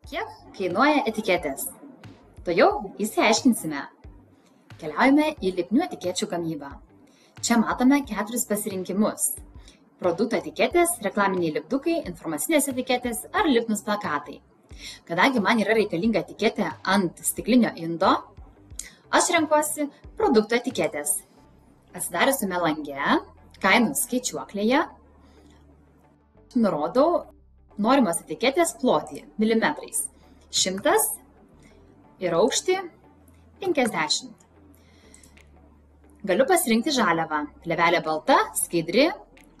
Kiek kainuoja etiketės? Tuojau išsiaiškinsime. Keliaujame į lipnių etikečių gamybą. Čia matome 4 pasirinkimus. Produkto etiketės, reklaminiai lipdukai, informacinės etiketės ar lipnūs plakatai. Kadangi man yra reikalinga etiketė ant stiklinio indo, aš renkuosi produkto etiketės. Atsidariusiame lange, kainų skaičiuoklėje, nurodau norimos etiketės plotį milimetrais 100 ir aukštį 50. Galiu pasirinkti žaliavą, plėvelė balta, skaidri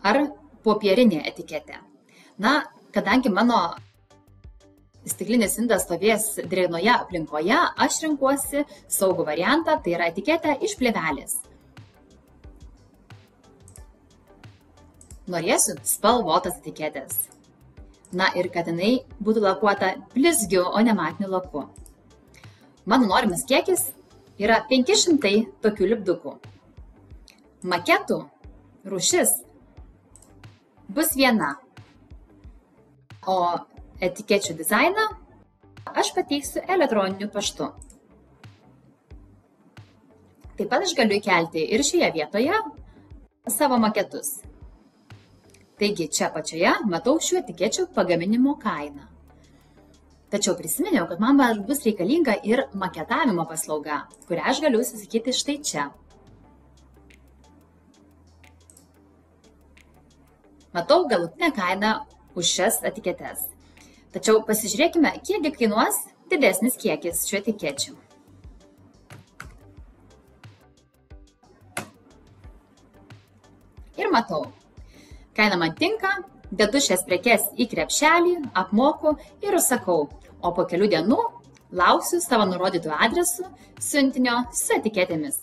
ar popierinė etiketė. Kadangi mano stiklinis indas stovės drėgnoje aplinkoje, aš renkuosi saugų variantą, tai yra etiketę iš plėvelės. Norėsiu spalvotas etiketės. Ir kad jinai būtų lakuota blizgiu, o ne matiniu laku. Mano norimas kiekis yra 500 tokių lipdukų. Maketų rūšis bus viena, o etikečių dizainą aš pateiksiu elektroniniu paštu. Taip pat aš galiu įkelti ir šioje vietoje savo maketus. Taigi čia apačioje matau šių etikečių pagaminimo kainą. Tačiau prisiminiau, kad man bus reikalinga ir maketavimo paslauga, kurią aš galiu užsisakyti štai čia. Matau galutinę kainą už šias etiketes. Tačiau pasižiūrėkime, kiekgi kainuos didesnis kiekis šių etikečių. Ir matau. Kaina man tinka, dedu šias prekes į krepšelį, apmoku ir užsakau, o po kelių dienų lauksiu savo nurodytų adresų siuntinio su etiketėmis.